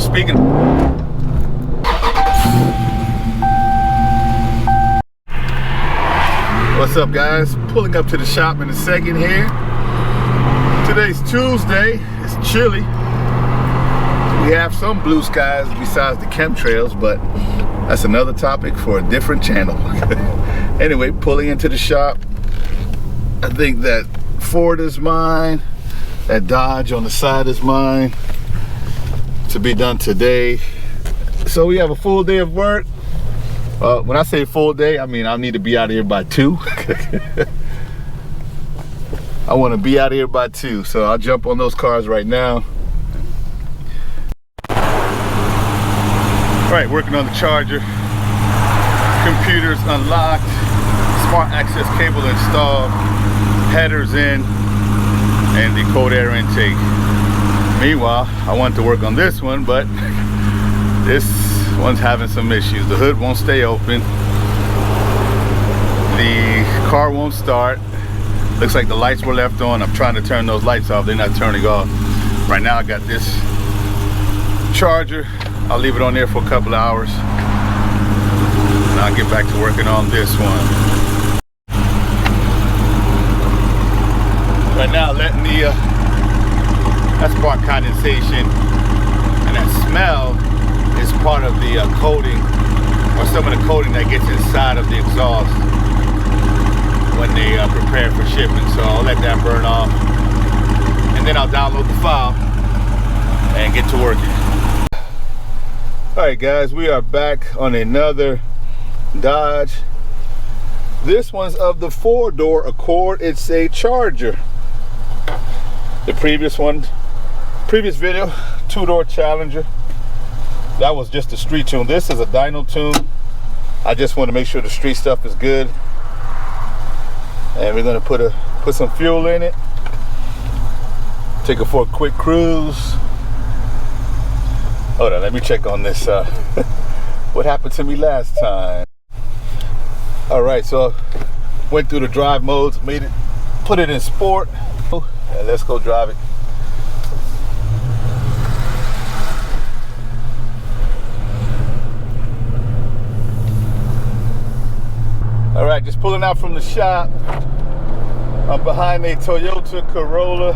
speaking. What's up, guys? Pulling up to the shop in a second here. Today's Tuesday. It's chilly. We have some blue skies besides the chemtrails, but that's another topic for a different channel. Anyway, pulling into the shop. I think that Ford is mine. That Dodge on the side is mine. To be done today. So we have a full day of work. When I say full day, I mean I need to be out of here by 2. I want to be out of here by 2, so I'll jump on those cars right now. All right, working on the charger. Computers unlocked. Smart access cable installed. Headers in. And the cold air intake. Meanwhile, I want to work on this one, but this one's having some issues. The hood won't stay open. The car won't start. Looks like the lights were left on. I'm trying to turn those lights off. They're not turning off. Right now I got this charger. I'll leave it on there for a couple of hours. And I'll get back to working on this one. Right now letting the that's spark condensation, and that smell is part of the coating, or some of the coating that gets inside of the exhaust when they prepare for shipping. So I'll let that burn off, and then I'll download the file and get to work. All right, guys, we are back on another Dodge. This one's of the 4-door Accord. It's a Charger. The previous video, 2-door Challenger. That was just a street tune. This is a dyno tune. I just want to make sure the street stuff is good. And we're gonna put some fuel in it. Take it for a quick cruise. Hold on, let me check on this. What happened to me last time? All right, so went through the drive modes, put it in sport. And let's go drive it. All right, just pulling out from the shop. I'm behind a Toyota Corolla.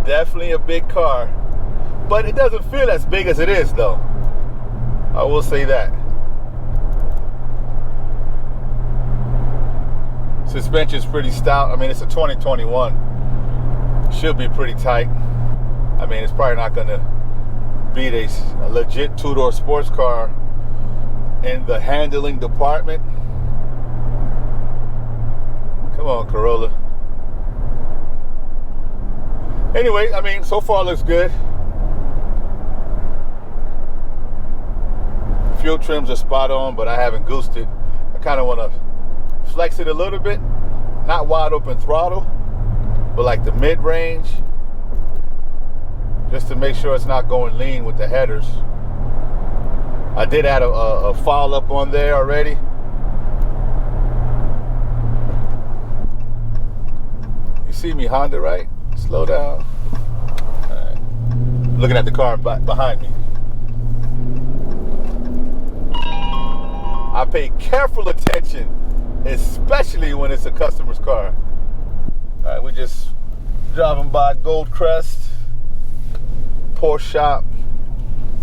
Definitely a big car, but it doesn't feel as big as it is, though. I will say that. Suspension's pretty stout. I mean, it's a 2021. Should be pretty tight. I mean, it's probably not gonna beat a legit 2-door sports car in the handling department. Come on, Corolla. Anyway, I mean, so far looks good. Fuel trims are spot on, but I haven't goosed it. I kind of want to flex it a little bit, not wide open throttle, but like the mid-range, just to make sure it's not going lean with the headers. I did add a file up on there already. You see me, Honda, right? Slow down. All right. Looking at the car behind me. I pay careful attention, especially when it's a customer's car. All right, we're just driving by Goldcrest Porsche shop.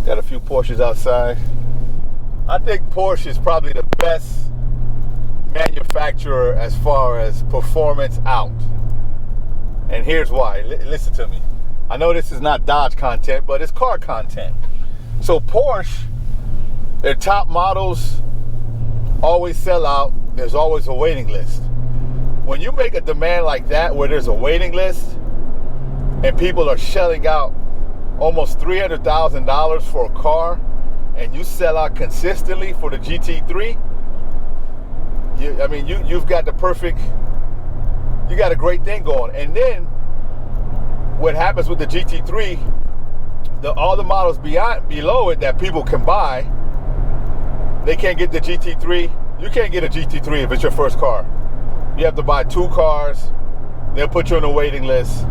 Got a few Porsches outside. I think Porsche is probably the best manufacturer as far as performance out. And here's why. Listen to me. I know this is not Dodge content, but it's car content. So Porsche, their top models always sell out. There's always a waiting list. When you make a demand like that, where there's a waiting list and people are shelling out almost $300,000 for a car, and you sell out consistently for the GT3, you've got the perfect, you got a great thing going. And then what happens with the GT3, all the models below it that people can buy, they can't get the GT3. You can't get a GT3 if it's your first car. You have to buy 2 cars. They'll put you on a waiting list.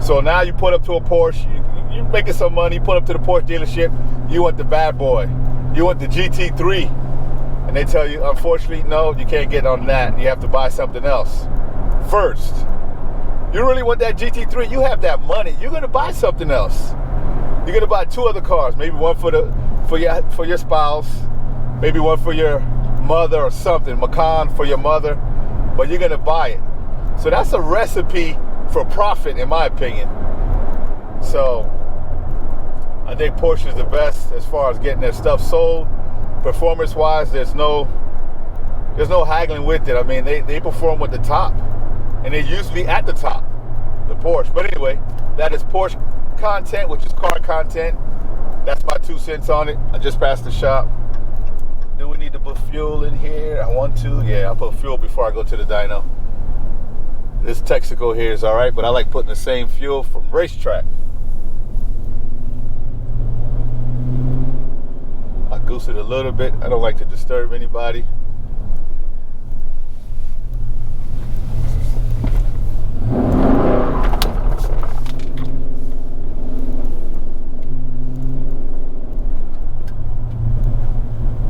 So now you put up to a Porsche, you're making some money, you put up to the Porsche dealership, you want the bad boy, you want the GT3, and they tell you, unfortunately, no, you can't get on that, you have to buy something else first. You really want that GT3, you have that money, you're gonna buy something else. You're gonna buy 2 other cars, maybe one for your spouse, maybe one for your mother or something, Macan for your mother, but you're gonna buy it. So that's a recipe for profit, in my opinion. So I think Porsche is the best as far as getting their stuff sold. Performance wise, there's no haggling with it. I mean, they perform with the top, and they're usually at the top, the Porsche. But anyway, that is Porsche content, which is car content. That's my 2 cents on it. I just passed the shop. Do we need to put fuel in here? I want to. Yeah, I'll put fuel before I go to the dyno. This Texaco here is all right, but I like putting the same fuel from racetrack. I goose it a little bit. I don't like to disturb anybody.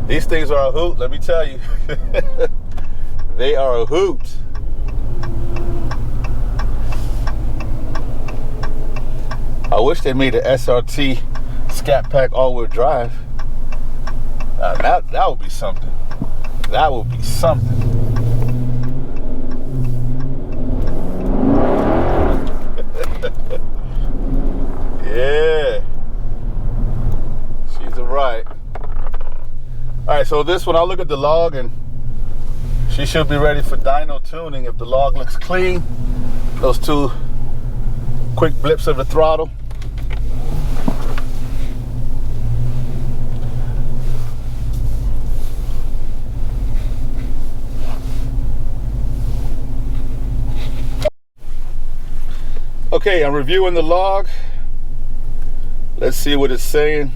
These things are a hoot, let me tell you. They are a hoot. I wish they made an SRT Scatpack all-wheel drive. That would be something. That would be something. Yeah. She's a right. All right, so this one, I'll look at the log and she should be ready for dyno tuning if the log looks clean. Those 2 quick blips of the throttle. Okay, I'm reviewing the log. Let's see what it's saying.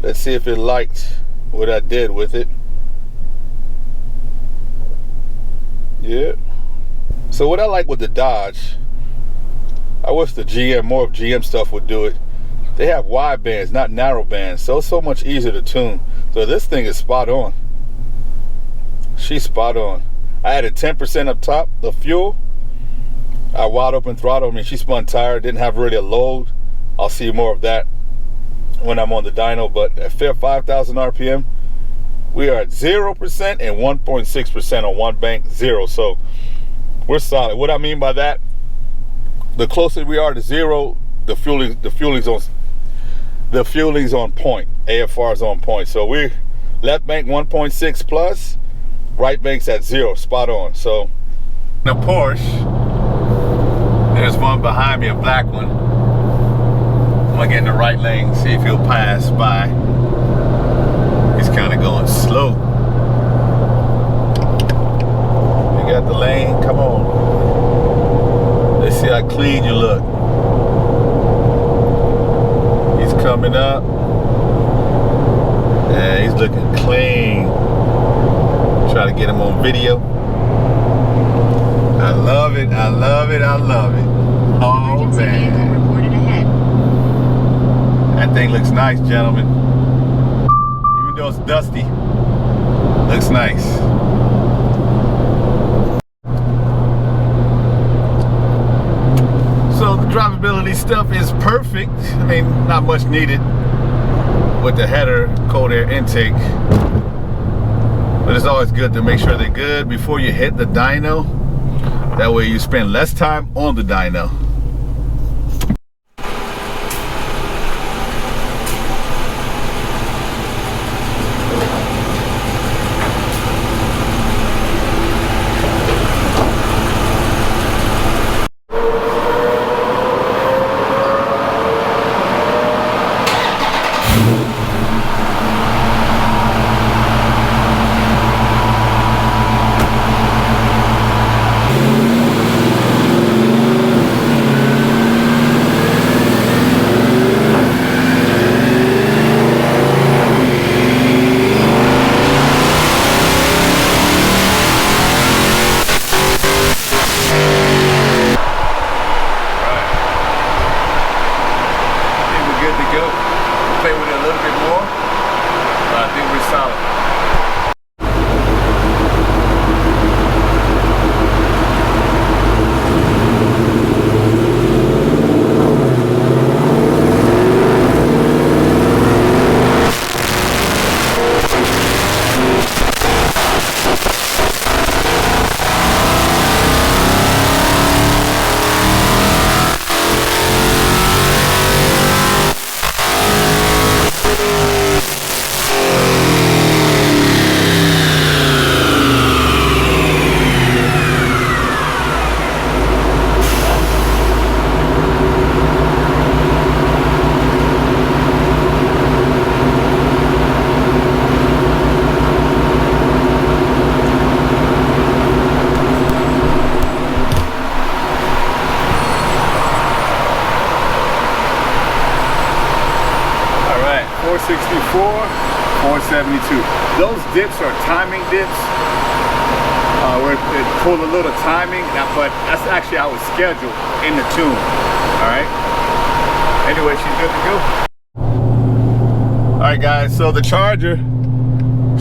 Let's see if it liked what I did with it. Yeah. So what I like with the Dodge, I wish the more of GM stuff would do it. They have wide bands, not narrow bands, so it's so much easier to tune. So this thing is spot on. She's spot on. I added 10% up top, the fuel. I wide open throttle. I mean, she spun tire, didn't have really a load. I'll see more of that when I'm on the dyno, but at 5,000 RPM, we are at 0% and 1.6% on one bank, 0. So we're solid. What I mean by that, the closer we are to 0, the fueling's on point. AFR is on point. So we're left bank 1.6 plus, right bank's at 0, spot on. So the Porsche, there's one behind me, a black one. I'm gonna get in the right lane, see if he'll pass by. He's kind of going slow. You got the lane, come on. Let's see how clean you look. He's coming up. Yeah, he's looking clean. Try to get him on video. I love it, I love it, I love it. Oh man. That thing looks nice, gentlemen. Even though it's dusty, looks nice. So the drivability stuff is perfect. I mean, not much needed with the header, cold air intake. But it's always good to make sure they're good before you hit the dyno. That way you spend less time on the dyno. play with it a little bit more, but I think we're solid. All right, 464, 472. Those dips are timing dips. Where it pulled a little timing, but that's actually how it's scheduled in the tune. All right. Anyway, she's good to go. All right, guys. So the Charger,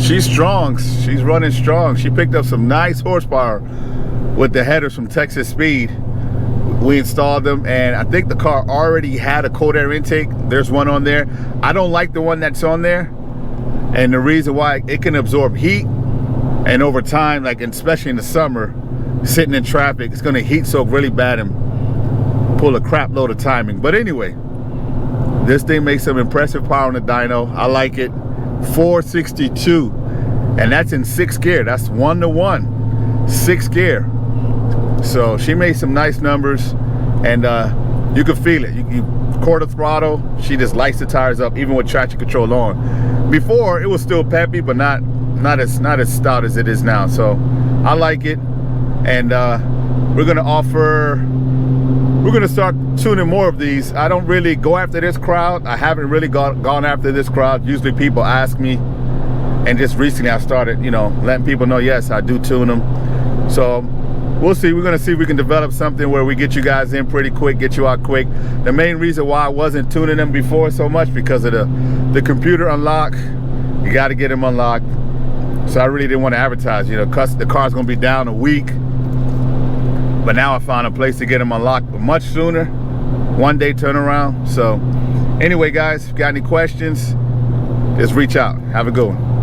she's strong. She's running strong. She picked up some nice horsepower with the headers from Texas Speed. We installed them, and I think the car already had a cold air intake. There's one on there. I don't like the one that's on there, and the reason why, it can absorb heat, and over time, like especially in the summer, sitting in traffic, it's gonna heat soak really bad and pull a crap load of timing. But anyway, this thing makes some impressive power on the dyno. I like it. 462, and that's in 6th gear. That's 1-to-1, 6th gear. So she made some nice numbers, and you can feel it. You quarter throttle, she just lights the tires up even with traction control on. Before, it was still peppy, but not as stout as it is now. So I like it, and we're gonna start tuning more of these. I don't really go after this crowd. I haven't really gone after this crowd. Usually people ask me, and just recently I started, you know, letting people know, yes, I do tune them. So we'll see. We're gonna see if we can develop something where we get you guys in pretty quick, get you out quick. The main reason why I wasn't tuning them before so much, because of the computer unlock. You got to get them unlocked. So I really didn't want to advertise, you know, cause the car's gonna be down a week. But now I found a place to get them unlocked much sooner. 1-day turnaround. So anyway, guys, if you got any questions, just reach out. Have a good one.